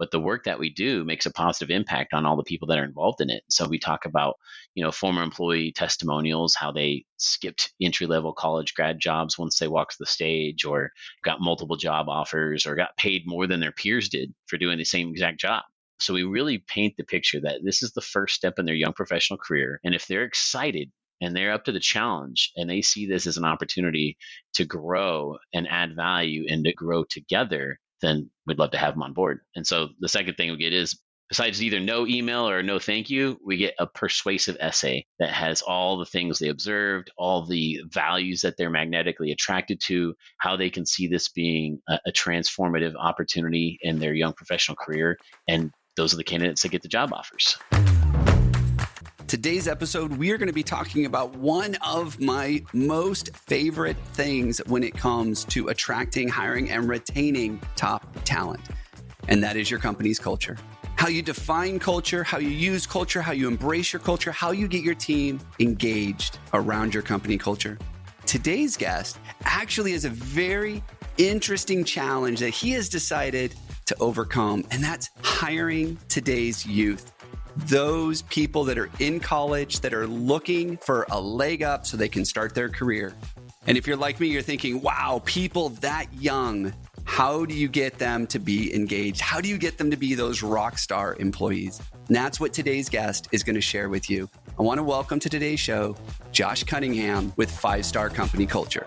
but the work that we do makes a positive impact on all the people that are involved in it. So we talk about, former employee testimonials, how they skipped entry level college grad jobs once they walked the stage, or got multiple job offers, or got paid more than their peers did for doing the same exact job. So we really paint the picture that this is the first step in their young professional career. And if they're excited and they're up to the challenge and they see this as an opportunity to grow and add value and to grow together, then we'd love to have them on board. And so the second thing we get is, besides either no email or no thank you, we get a persuasive essay that has all the things they observed, all the values that they're magnetically attracted to, how they can see this being a transformative opportunity in their young professional career. And those are the candidates that get the job offers. Today's episode, we are going to be talking about one of my most favorite things when it comes to attracting, hiring, and retaining top talent. And that is your company's culture. How you define culture, how you use culture, how you embrace your culture, how you get your team engaged around your company culture. Today's guest actually is a very interesting challenge that he has decided to overcome, and that's hiring today's youth. Those people that are in college that are looking for a leg up so they can start their career. And if you're like me, you're thinking, wow, people that young, how do you get them to be engaged? How do you get them to be those rock star employees? And that's what today's guest is going to share with you. I want to welcome to today's show, Josh Cunningham with 5-Star Company Culture.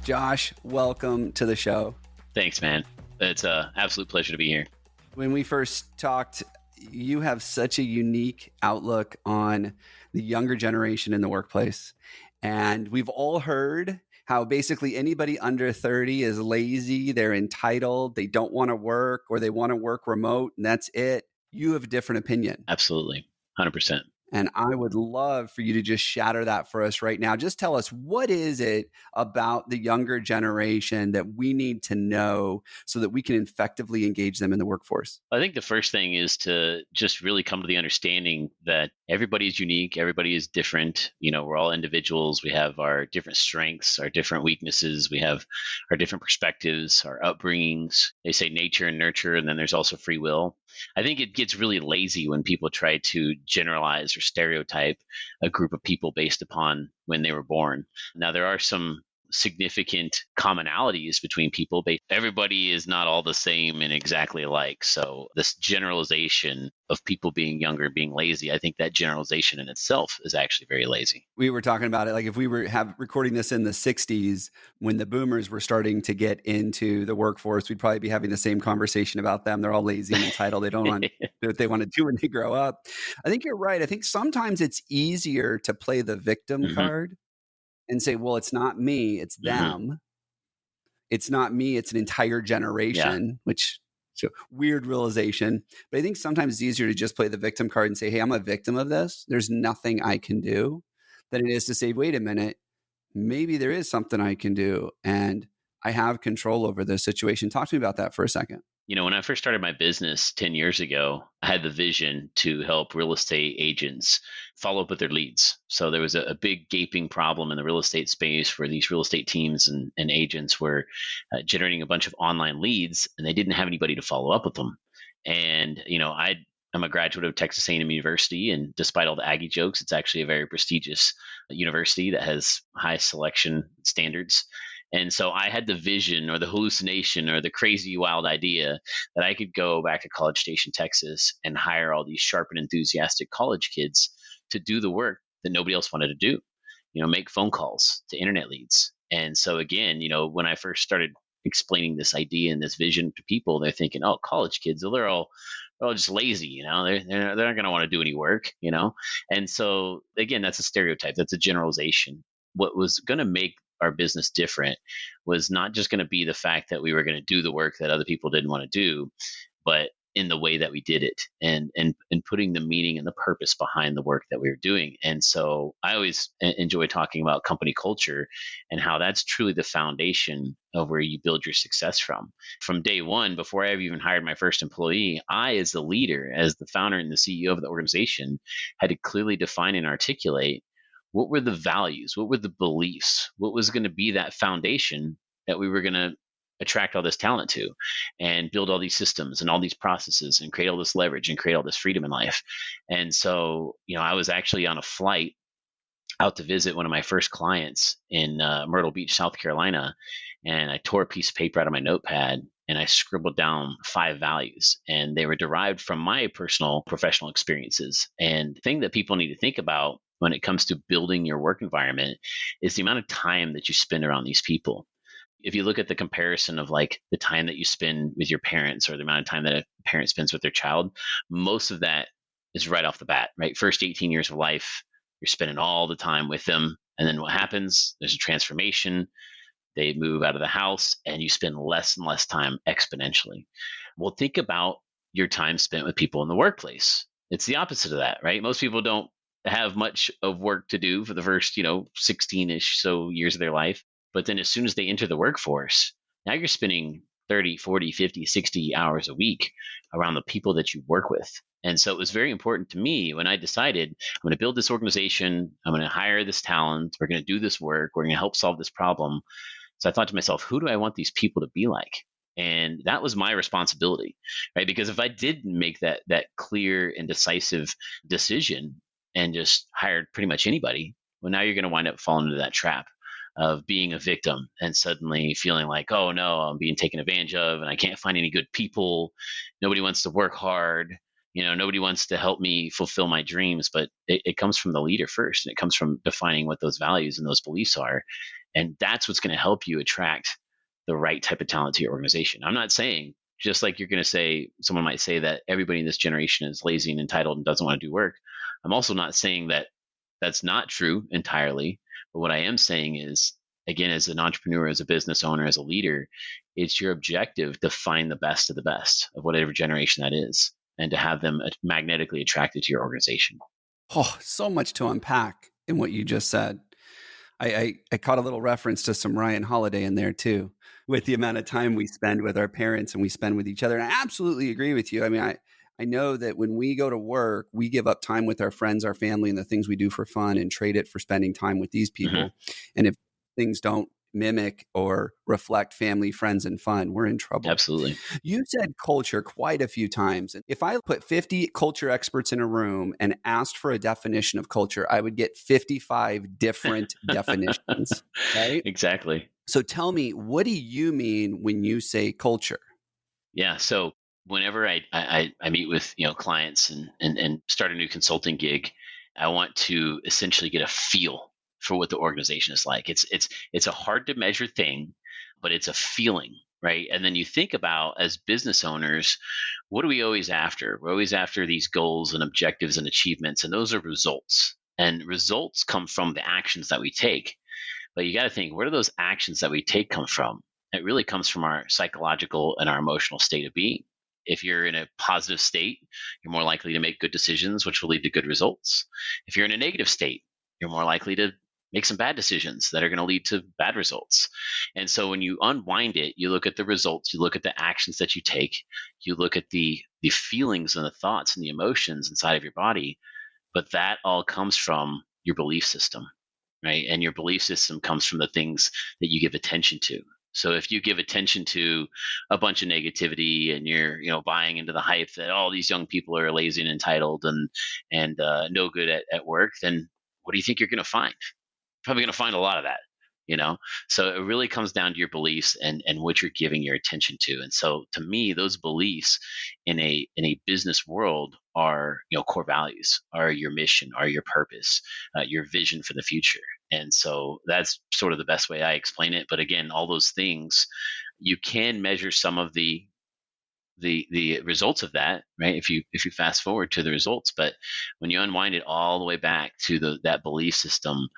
Josh, welcome to the show. Thanks, man. It's an absolute pleasure to be here. When we first talked, you have such a unique outlook on the younger generation in the workplace. And we've all heard how basically anybody under 30 is lazy, they're entitled, they don't want to work, or they want to work remote, and that's it. You have a different opinion. Absolutely. 100%. And I would love for you to just shatter that for us right now. Just tell us, what is it about the younger generation that we need to know so that we can effectively engage them in the workforce? I think the first thing is to just really come to the understanding that everybody is unique. Everybody is different. We're all individuals. We have our different strengths, our different weaknesses. We have our different perspectives, our upbringings. They say nature and nurture, and then there's also free will. I think it gets really lazy when people try to generalize or stereotype a group of people based upon when they were born. Now, there are some significant commonalities between people, but everybody is not all the same and exactly alike. So this generalization of people being younger, being lazy, I think that generalization in itself is actually very lazy. We were talking about it, like if we were recording this in the 60s, when the boomers were starting to get into the workforce, we'd probably be having the same conversation about them. They're all lazy and entitled. They don't want to do what they want to do when they grow up. I think you're right. I think sometimes it's easier to play the victim card and say, well, it's not me, it's them. It's not me, it's an entire generation, which is a weird realization. But I think sometimes it's easier to just play the victim card and say, hey, I'm a victim of this. There's nothing I can do, than it is to say, wait a minute, maybe there is something I can do and I have control over this situation. Talk to me about that for a second. When I first started my business 10 years ago, I had the vision to help real estate agents follow up with their leads. So there was a big gaping problem in the real estate space where these real estate teams and agents were generating a bunch of online leads, and they didn't have anybody to follow up with them. And, I'm a graduate of Texas A&M University, and despite all the Aggie jokes, it's actually a very prestigious university that has high selection standards. And so I had the vision or the hallucination or the crazy wild idea that I could go back to College Station, Texas, and hire all these sharp and enthusiastic college kids to do the work that nobody else wanted to do, make phone calls to internet leads. And so again, when I first started explaining this idea and this vision to people, they're thinking, oh, college kids, they're all just lazy, they're not going to want to do any work, And so again, that's a stereotype. That's a generalization. What was going to make our business different was not just going to be the fact that we were going to do the work that other people didn't want to do, but in the way that we did it and putting the meaning and the purpose behind the work that we were doing. And so I always enjoy talking about company culture and how that's truly the foundation of where you build your success from. From day one, before I ever even hired my first employee, I, as the leader, as the founder and the CEO of the organization, had to clearly define and articulate what were the values, what were the beliefs, what was going to be that foundation that we were going to attract all this talent to and build all these systems and all these processes and create all this leverage and create all this freedom in life. And so, I was actually on a flight out to visit one of my first clients in Myrtle Beach, South Carolina. And I tore a piece of paper out of my notepad and I scribbled down 5 values. And they were derived from my personal professional experiences. And the thing that people need to think about when it comes to building your work environment is the amount of time that you spend around these people. If you look at the comparison of like the time that you spend with your parents or the amount of time that a parent spends with their child, most of that is right off the bat, right? First 18 years of life, you're spending all the time with them. And then what happens? There's a transformation. They move out of the house and you spend less and less time exponentially. Well, think about your time spent with people in the workplace. It's the opposite of that, right? Most people don't have much of work to do for the first, 16-ish so years of their life. But then as soon as they enter the workforce, now you're spending 30, 40, 50, 60 hours a week around the people that you work with. And so it was very important to me when I decided I'm going to build this organization, I'm going to hire this talent, we're going to do this work, we're going to help solve this problem. So I thought to myself, who do I want these people to be like? And that was my responsibility, right? Because if I did make that clear and decisive decision and just hired pretty much anybody, well, now you're going to wind up falling into that trap of being a victim and suddenly feeling like, oh no, I'm being taken advantage of and I can't find any good people. Nobody wants to work hard. Nobody wants to help me fulfill my dreams, but it comes from the leader first. And it comes from defining what those values and those beliefs are. And that's what's going to help you attract the right type of talent to your organization. I'm not saying, just like you're going to say, someone might say that everybody in this generation is lazy and entitled and doesn't want to do work. I'm also not saying that that's not true entirely. But what I am saying is, again, as an entrepreneur, as a business owner, as a leader, it's your objective to find the best of whatever generation that is, and to have them magnetically attracted to your organization. Oh, so much to unpack in what you just said. I caught a little reference to some Ryan Holiday in there too, with the amount of time we spend with our parents and we spend with each other. And I absolutely agree with you. I mean, I know that when we go to work, we give up time with our friends, our family, and the things we do for fun and trade it for spending time with these people. Mm-hmm. And if things don't mimic or reflect family, friends, and fun, we're in trouble. Absolutely. You said culture quite a few times. If I put 50 culture experts in a room and asked for a definition of culture, I would get 55 different definitions, right? Exactly. So tell me, what do you mean when you say culture? Yeah. So whenever I meet with clients and start a new consulting gig, I want to essentially get a feel for what the organization is like. It's a hard to measure thing, but it's a feeling, right? And then you think about, as business owners, what are we always after? We're always after these goals and objectives and achievements, and those are results. And results come from the actions that we take. But you got to think, where do those actions that we take come from? It really comes from our psychological and our emotional state of being. If you're in a positive state, you're more likely to make good decisions, which will lead to good results. If you're in a negative state, you're more likely to make some bad decisions that are going to lead to bad results. And so when you unwind it, you look at the results, you look at the actions that you take, you look at the feelings and the thoughts and the emotions inside of your body. But that all comes from your belief system, right? And your belief system comes from the things that you give attention to. So if you give attention to a bunch of negativity and you're, buying into the hype that all these young people are lazy and entitled and no good at work, then what do you think you're going to find? Probably going to find a lot of that, So it really comes down to your beliefs and what you're giving your attention to. And so to me, those beliefs in a business world are, core values, are your mission, are your purpose, your vision for the future. And so that's sort of the best way I explain it. But again, all those things, you can measure some of the results of that, right? If you fast forward to the results, but when you unwind it all the way back to that belief system,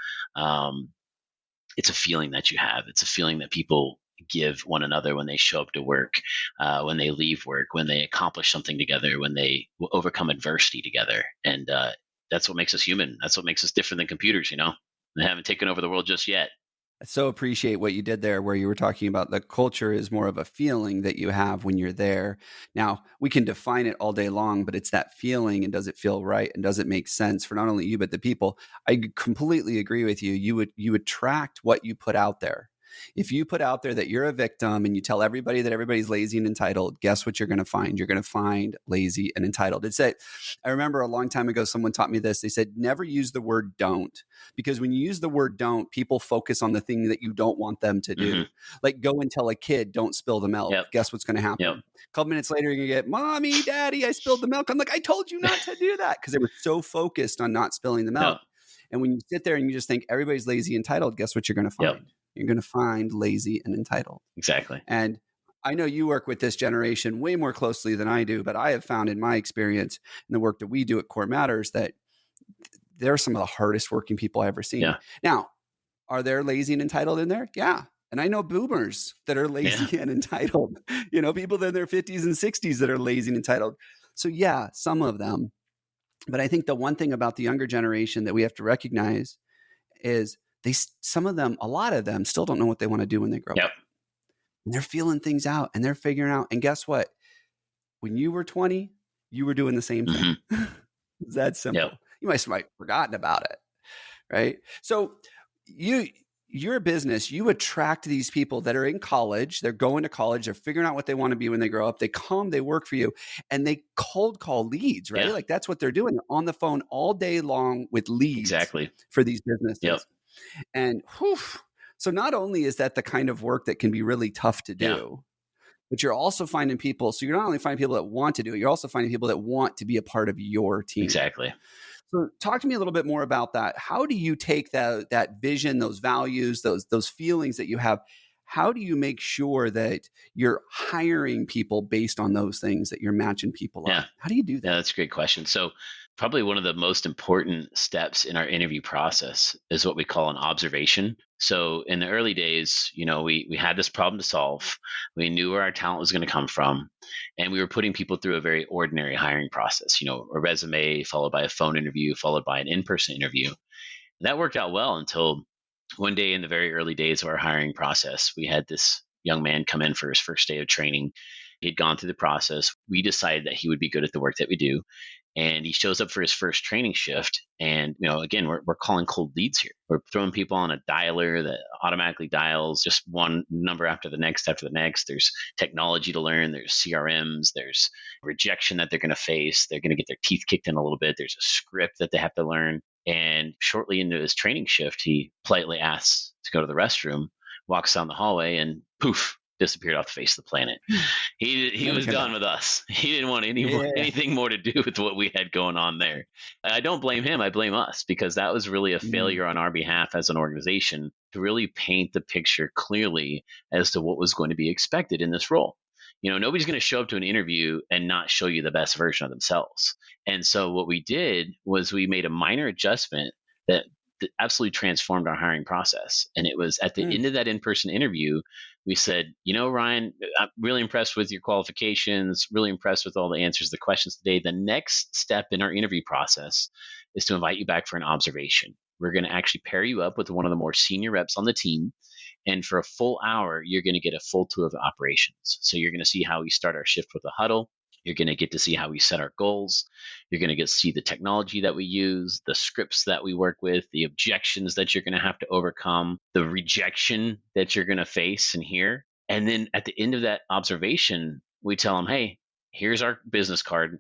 it's a feeling that you have. It's a feeling that people give one another when they show up to work, when they leave work, when they accomplish something together, when they overcome adversity together. And that's what makes us human. That's what makes us different than computers, They haven't taken over the world just yet. I so appreciate what you did there, where you were talking about the culture is more of a feeling that you have when you're there. Now, we can define it all day long, but it's that feeling, and does it feel right, and does it make sense for not only you, but the people? I completely agree with you. You attract what you put out there. If you put out there that you're a victim and you tell everybody that everybody's lazy and entitled, guess what you're going to find? You're going to find lazy and entitled. I remember a long time ago, someone taught me this. They said, never use the word don't, because when you use the word don't, people focus on the thing that you don't want them to do. Like go and tell a kid, don't spill the milk. Yep. Guess what's going to happen? Yep. A couple minutes later, you're going to get, Mommy, Daddy, I spilled the milk. I'm like, I told you not to do that, because they were so focused on not spilling the milk. Yep. And when you sit there and you just think everybody's lazy and entitled, guess what you're going to find? Yep. You're going to find lazy and entitled. Exactly. And I know you work with this generation way more closely than I do, but I have found in my experience in the work that we do at Core Matters that they're some of the hardest working people I've ever seen. Yeah. Now, are there lazy and entitled in there? Yeah. And I know boomers that are lazy and entitled, people in their 50s and 60s that are lazy and entitled. So yeah, some of them. But I think the one thing about the younger generation that we have to recognize is a lot of them still don't know what they want to do when they grow up. And they're feeling things out and they're figuring out. And guess what? When you were 20, you were doing the same thing. It's that simple. Yep. You might have forgotten about it, right? So your business, you attract these people that are in college. They're going to college. They're figuring out what they want to be when they grow up. They come, they work for you, and they cold call leads, right? Like that's what they're doing. They're on the phone all day long with leads for these businesses. And so not only is that the kind of work that can be really tough to do, but you're also finding people. So you're not only finding people that want to do it, you're also finding people that want to be a part of your team. Exactly. So talk to me a little bit more about that. How do you take that vision, those values, those feelings that you have? How do you make sure that you're hiring people based on those things, that you're matching people up? How do you do that? Yeah, that's a great question. So probably one of the most important steps in our interview process is what we call an observation. So in the early days, we had this problem to solve. We knew where our talent was going to come from. And we were putting people through a very ordinary hiring process, a resume followed by a phone interview, followed by an in-person interview. And that worked out well until one day in the very early days of our hiring process, we had this young man come in for his first day of training. He'd gone through the process. We decided that he would be good at the work that we do. And he shows up for his first training shift. And, again, we're calling cold leads here. We're throwing people on a dialer that automatically dials just one number after the next. There's technology to learn. There's CRMs. There's rejection that they're going to face. They're going to get their teeth kicked in a little bit. There's a script that they have to learn. And shortly into his training shift, he politely asks to go to the restroom, walks down the hallway, and poof, disappeared off the face of the planet. He was done with us. He didn't want anything more to do with what we had going on there. I don't blame him. I blame us, because that was really a failure on our behalf as an organization to really paint the picture clearly as to what was going to be expected in this role. Nobody's going to show up to an interview and not show you the best version of themselves. And so what we did was we made a minor adjustment that absolutely transformed our hiring process. And it was at the end of that in-person interview, we said, Ryan, I'm really impressed with your qualifications, really impressed with all the answers to the questions today. The next step in our interview process is to invite you back for an observation. We're going to actually pair you up with one of the more senior reps on the team. And for a full hour, you're going to get a full tour of the operations. So you're going to see how we start our shift with a huddle. You're going to get to see how we set our goals. You're going to get to see the technology that we use, the scripts that we work with, the objections that you're going to have to overcome, the rejection that you're going to face and hear. And then at the end of that observation, we tell them, hey, here's our business card.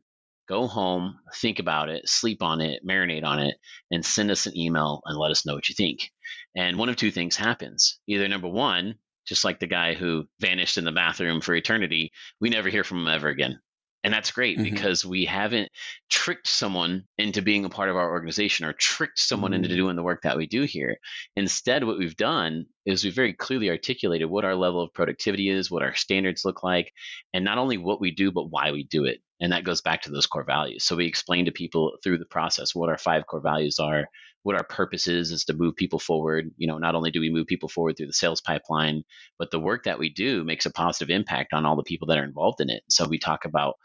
Go home, think about it, sleep on it, marinate on it, and send us an email and let us know what you think. And one of two things happens. Either number one, just like the guy who vanished in the bathroom for eternity, we never hear from him ever again. And that's great because we haven't tricked someone into being a part of our organization or tricked someone into doing the work that we do here. Instead, what we've done is we've very clearly articulated what our level of productivity is, what our standards look like, and not only what we do, but why we do it. And that goes back to those core values. So we explain to people through the process what our 5 core values are, what our purpose is to move people forward. Not only do we move people forward through the sales pipeline, but the work that we do makes a positive impact on all the people that are involved in it. So we talk about,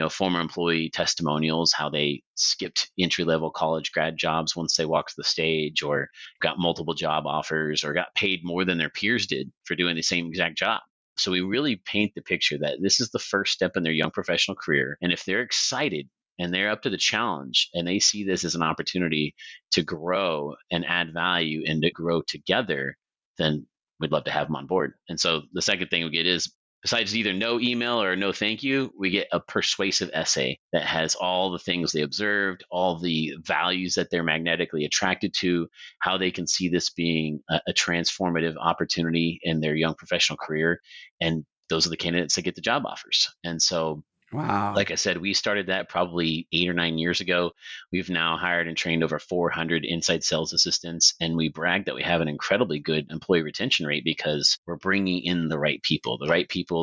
former employee testimonials, how they skipped entry-level college grad jobs once they walked the stage, or got multiple job offers, or got paid more than their peers did for doing the same exact job. So we really paint the picture that this is the first step in their young professional career. And if they're excited and they're up to the challenge and they see this as an opportunity to grow and add value and to grow together, then we'd love to have them on board. And so the second thing we get is, besides either no email or no thank you, we get a persuasive essay that has all the things they observed, all the values that they're magnetically attracted to, how they can see this being a transformative opportunity in their young professional career. And those are the candidates that get the job offers. And so, Wow. like I said, we started that probably 8 or 9 years ago. We've now hired and trained over 400 inside sales assistants, and we brag that we have an incredibly good employee retention rate because we're bringing in the right people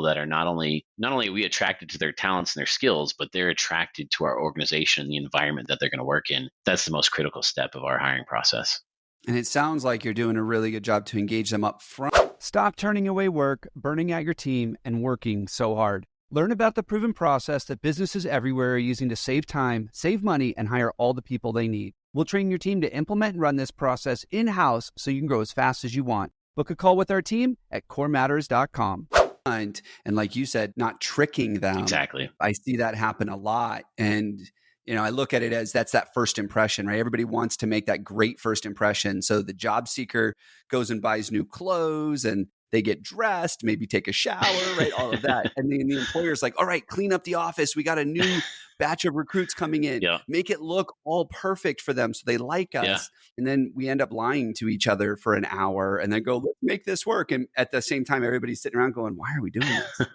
that are not only are we attracted to their talents and their skills, but they're attracted to our organization and the environment that they're going to work in. That's the most critical step of our hiring process. And it sounds like you're doing a really good job to engage them up front. Stop turning away work, burning out your team, and working so hard. Learn about the proven process that businesses everywhere are using to save time, save money, and hire all the people they need. We'll train your team to implement and run this process in-house so you can grow as fast as you want. Book a call with our team at corematters.com. And like you said, not tricking them. Exactly. I see that happen a lot. And, I look at it as that's that first impression, right? Everybody wants to make that great first impression. So the job seeker goes and buys new clothes and they get dressed, maybe take a shower, right? All of that. And then the employer's like, all right, clean up the office. We got a new batch of recruits coming in. Yeah. Make it look all perfect for them so they like us. Yeah. And then we end up lying to each other for an hour and then go, let's make this work. And at the same time, everybody's sitting around going, why are we doing this?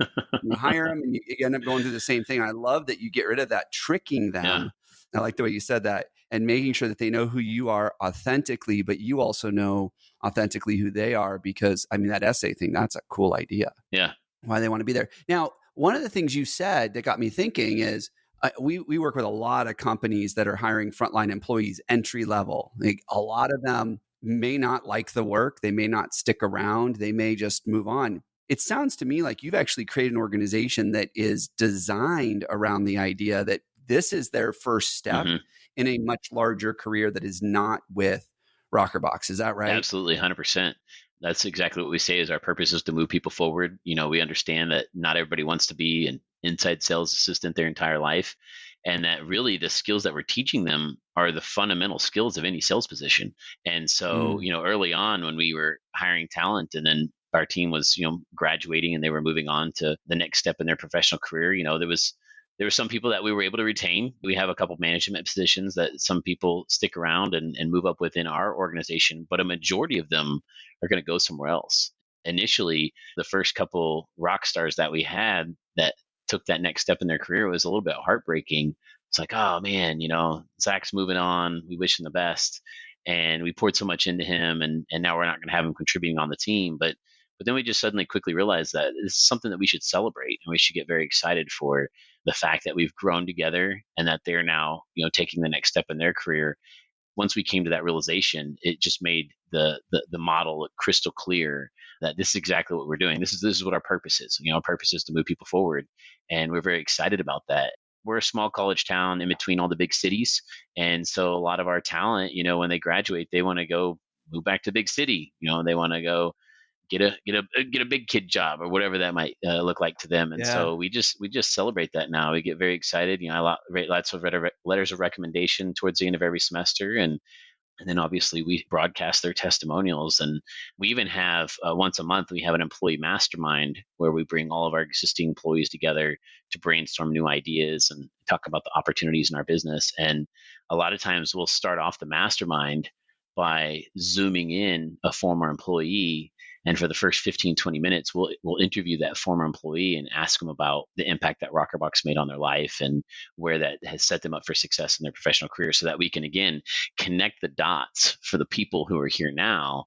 You hire them and you end up going through the same thing. I love that you get rid of that tricking them. Yeah. I like the way you said that, and making sure that they know who you are authentically, but you also know authentically who they are, because that essay thing, that's a cool idea. Yeah. Why they want to be there. Now, one of the things you said that got me thinking is we work with a lot of companies that are hiring frontline employees, entry level. Like a lot of them may not like the work. They may not stick around. They may just move on. It sounds to me like you've actually created an organization that is designed around the idea that this is their first step in a much larger career that is not with rokrbox. Is that right? Absolutely, 100%. That's exactly what we say is our purpose is to move people forward. We understand that not everybody wants to be an inside sales assistant their entire life, and that really the skills that we're teaching them are the fundamental skills of any sales position. And so, early on when we were hiring talent and then our team was, graduating and they were moving on to the next step in their professional career, there were some people that we were able to retain. We have a couple of management positions that some people stick around and move up within our organization, but a majority of them are going to go somewhere else. Initially, the first couple rock stars that we had that took that next step in their career was a little bit heartbreaking. It's like, oh man, Zach's moving on. We wish him the best. And we poured so much into him, and now we're not going to have him contributing on the team. But then we just suddenly quickly realized that this is something that we should celebrate, and we should get very excited for the fact that we've grown together and that they're now, taking the next step in their career. Once we came to that realization, it just made the model crystal clear that this is exactly what we're doing. This is what our purpose is. Our purpose is to move people forward, and we're very excited about that. We're a small college town in between all the big cities, and so a lot of our talent, when they graduate, they want to go move back to the big city. They want to go get a big kid job or whatever that might look like to them. And so we just celebrate that now. We get very excited. I write lots of letters of recommendation towards the end of every semester, and then obviously we broadcast their testimonials. And we even have once a month we have an employee mastermind where we bring all of our existing employees together to brainstorm new ideas and talk about the opportunities in our business. And a lot of times we'll start off the mastermind by zooming in a former employee. And for the first 15, 20 minutes, we'll interview that former employee and ask them about the impact that rokrbox made on their life and where that has set them up for success in their professional career, so that we can, again, connect the dots for the people who are here now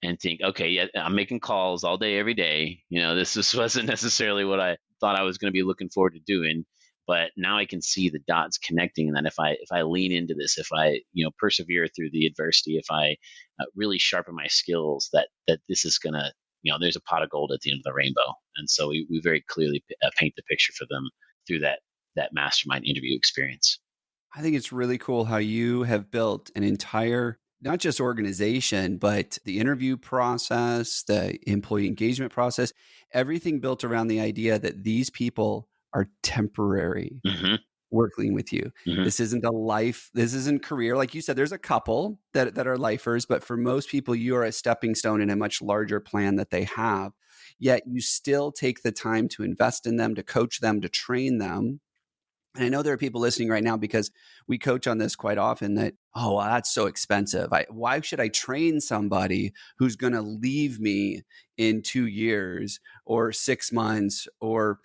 and think, okay, yeah, I'm making calls all day, every day. This wasn't necessarily what I thought I was going to be looking forward to doing. But now I can see the dots connecting, and that if I lean into this, if I persevere through the adversity, if I really sharpen my skills, that this is gonna there's a pot of gold at the end of the rainbow. And so we very clearly paint the picture for them through that mastermind interview experience. I think it's really cool how you have built an entire, not just organization, but the interview process, the employee engagement process, everything built around the idea that these people are temporary. working with you. Hmm. This isn't a life, this isn't career. Like you said, there's a couple that are lifers, but for most people, you are a stepping stone in a much larger plan that they have. Yet you still take the time to invest in them, to coach them, to train them. And I know there are people listening right now because we coach on this quite often that, oh, well, that's so expensive. Why should I train somebody who's going to leave me in 2 years or 6 months or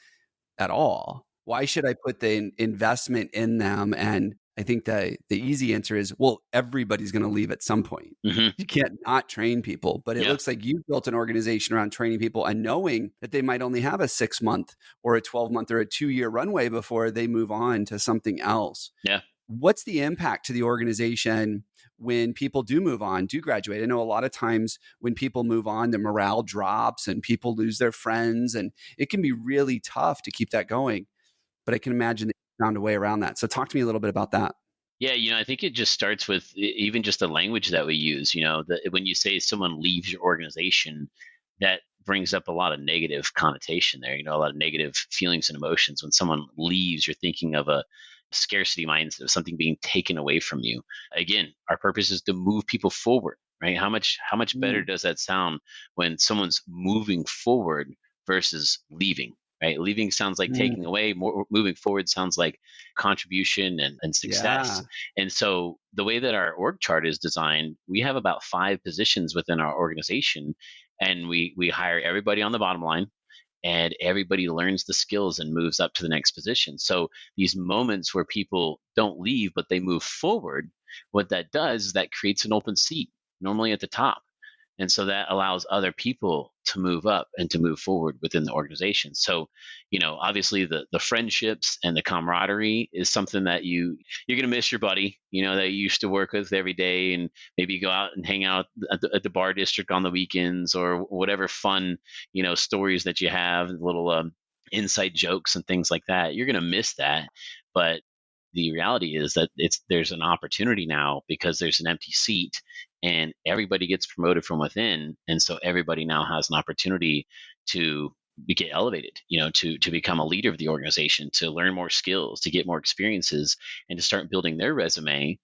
at all? Why should I put the investment in them? And I think the easy answer is, well, everybody's going to leave at some point. Hmm. You can't not train people, but it Yeah. looks like you've built an organization around training people and knowing that they might only have a 6 month or a 12 month or a 2 year runway before they move on to something else. Yeah. What's the impact to the organization when people do move on, do graduate? I know a lot of times when people move on, the morale drops and people lose their friends, and it can be really tough to keep that going. But I can imagine that you found a way around that. So talk to me a little bit about that. Yeah, I think it just starts with even just the language that we use. When you say someone leaves your organization, that brings up a lot of negative connotation there. A lot of negative feelings and emotions. When someone leaves, you're thinking of a scarcity mindset of something being taken away from you. Again, our purpose is to move people forward, right? How much better Mm, does that sound when someone's moving forward versus leaving? Right, leaving sounds like taking mm, away. More moving forward sounds like contribution and yeah. success. And so the way that our org chart is designed, we have about 5 positions within our organization, and we hire everybody on the bottom line, and everybody learns the skills and moves up to the next position. So these moments where people don't leave but they move forward, what that does is that creates an open seat, normally at the top. And so that allows other people to move up and to move forward within the organization. So, obviously the friendships and the camaraderie is something that you're going to miss your buddy, that you used to work with every day, and maybe go out and hang out at the bar district on the weekends, or whatever fun, stories that you have, little inside jokes and things like that. You're going to miss that. But the reality is that there's an opportunity now because there's an empty seat, and everybody gets promoted from within, and so everybody now has an opportunity to get elevated, to become a leader of the organization, to learn more skills, to get more experiences, and to start building their resume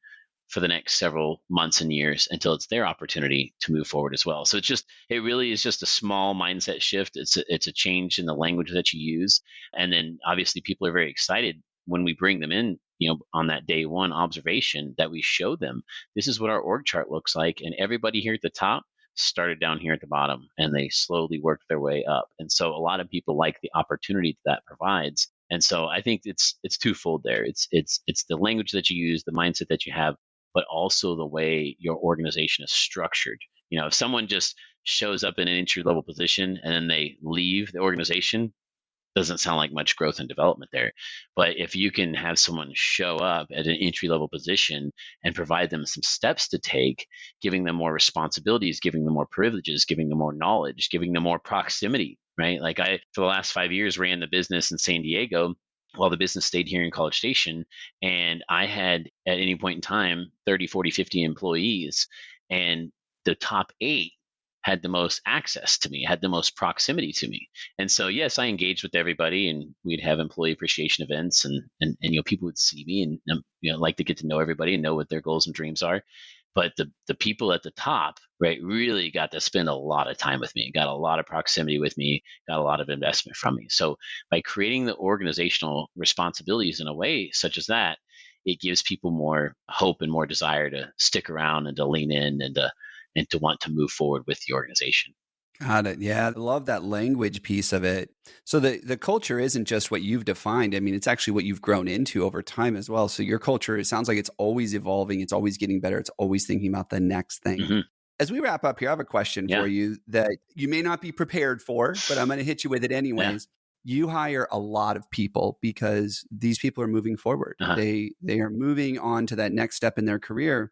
for the next several months and years until it's their opportunity to move forward as well. So it really is just a small mindset shift. It's a change in the language that you use. And then obviously people are very excited when we bring them in, on that day one observation, that we show them this is what our org chart looks like. And everybody here at the top started down here at the bottom, and they slowly worked their way up. And so a lot of people like the opportunity that provides. And so I think it's twofold there. It's the language that you use, the mindset that you have, but also the way your organization is structured. If someone just shows up in an entry level position and then they leave the organization, doesn't sound like much growth and development there. But if you can have someone show up at an entry level position and provide them some steps to take, giving them more responsibilities, giving them more privileges, giving them more knowledge, giving them more proximity, right? Like for the last 5 years, ran the business in San Diego while the business stayed here in College Station. And I had at any point in time 30, 40, 50 employees. And the top 8 had the most access to me, had the most proximity to me. And so, yes, I engaged with everybody, and we'd have employee appreciation events, and people would see me and like to get to know everybody and know what their goals and dreams are. But the people at the top, right, really got to spend a lot of time with me, got a lot of proximity with me, got a lot of investment from me. So by creating the organizational responsibilities in a way such as that, it gives people more hope and more desire to stick around and to lean in and to want to move forward with the organization. Got it. Yeah, I love that language piece of it. So the culture isn't just what you've defined. I mean, it's actually what you've grown into over time as well. So your culture, it sounds like it's always evolving, it's always getting better, it's always thinking about the next thing. Hmm. As we wrap up here, I have a question Yeah. for you that you may not be prepared for, but I'm going to hit you with it Yeah. anyways. You hire a lot of people because these people are moving forward. Uh-huh. They are moving on to that next step in their career.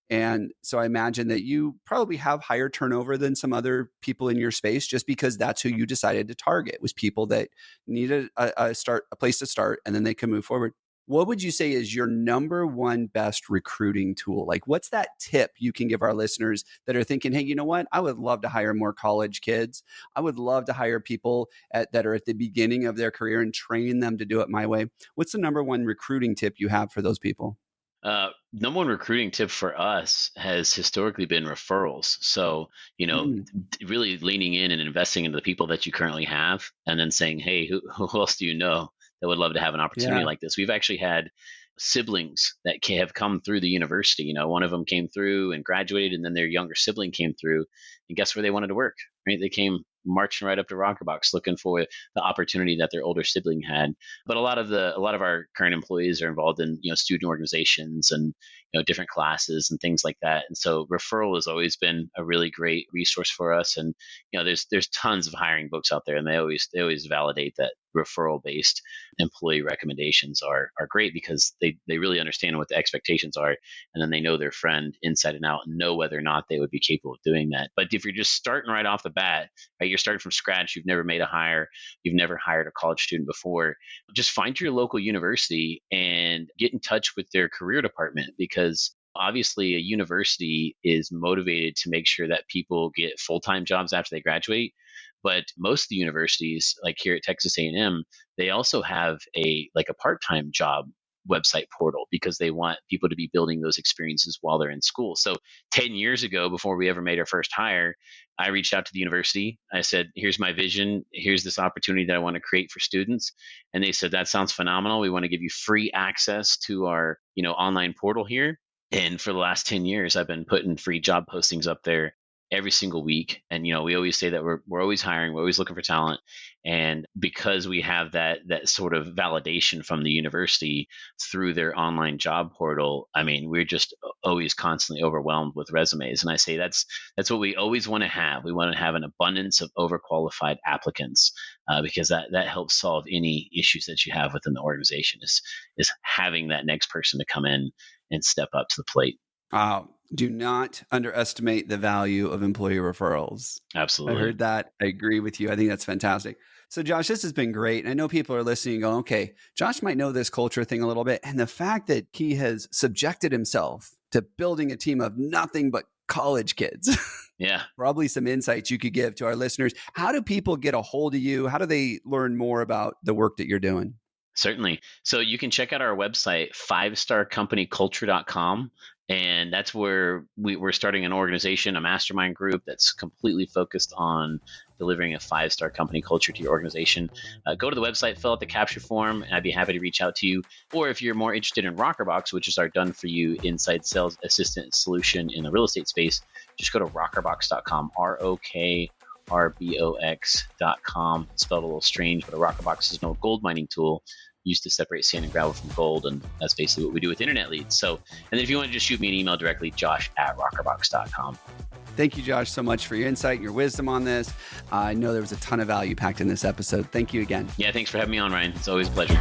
And so I imagine that you probably have higher turnover than some other people in your space, just because that's who you decided to target, was people that needed a place to start, and then they can move forward. what would you say is your number one best recruiting tool? Like, what's that tip you can give our listeners that are thinking, hey, you know what? I would love to hire more college kids. I would love to hire people that are at the beginning of their career and train them to do it my way. What's the number one recruiting tip you have for those people? Number one recruiting tip for us has historically been referrals. So, really leaning in and investing into the people that you currently have, and then saying, hey, who else do you know that would love to have an opportunity like this? We've actually had siblings that have come through the university. One of them came through and graduated, and then their younger sibling came through, and guess where they wanted to work? Right? They came marching right up to rokrbox looking for the opportunity that their older sibling had. But a lot of our current employees are involved in student organizations and different classes and things like that. And so referral has always been a really great resource for us. And there's tons of hiring books out there, and they always validate that referral based employee recommendations are great, because they really understand what the expectations are, and then they know their friend inside and out and know whether or not they would be capable of doing that. But if you're just starting right off the bat, right, you're starting from scratch, you've never made a hire, you've never hired a college student before, just find your local university and get in touch with their career department, because obviously a university is motivated to make sure that people get full-time jobs after they graduate. But most of the universities, like here at Texas A&M, they also have a part-time job website portal, because they want people to be building those experiences while they're in school. So 10 years ago, before we ever made our first hire, I reached out to the university. I said, here's my vision. Here's this opportunity that I want to create for students. And they said, that sounds phenomenal. We want to give you free access to our online portal here. And for the last 10 years, I've been putting free job postings up there every single week. And, we always say that we're always hiring, we're always looking for talent. And because we have that sort of validation from the university through their online job portal, I mean, we're just always constantly overwhelmed with resumes. And I say that's what we always want to have. We want to have an abundance of overqualified applicants, because that helps solve any issues that you have within the organization, is having that next person to come in and step up to the plate. Do not underestimate the value of employee referrals. Absolutely. I heard that. I agree with you. I think that's fantastic. So Josh, this has been great. And I know people are listening and going, okay, Josh might know this culture thing a little bit. And the fact that he has subjected himself to building a team of nothing but college kids. Yeah. Probably some insights you could give to our listeners. How do people get a hold of you? How do they learn more about the work that you're doing? Certainly. So you can check out our website, 5starcompanyculture.com. And that's where we're starting an organization, a mastermind group that's completely focused on delivering a 5-star company culture to your organization. Go to the website, fill out the capture form, and I'd be happy to reach out to you. Or if you're more interested in rokrbox, which is our done-for-you inside sales assistant solution in the real estate space, just go to rokrbox.com, rokrbox.com. Spelled a little strange, but a rokrbox is no gold mining tool used to separate sand and gravel from gold, and that's basically what we do with internet leads. So, and then if you want to just shoot me an email directly, josh@rokrbox.com. Thank you, Josh, so much for your insight and your wisdom on this. I know there was a ton of value packed in this episode. Thank you again. Yeah, thanks for having me on, Ryan. It's always a pleasure.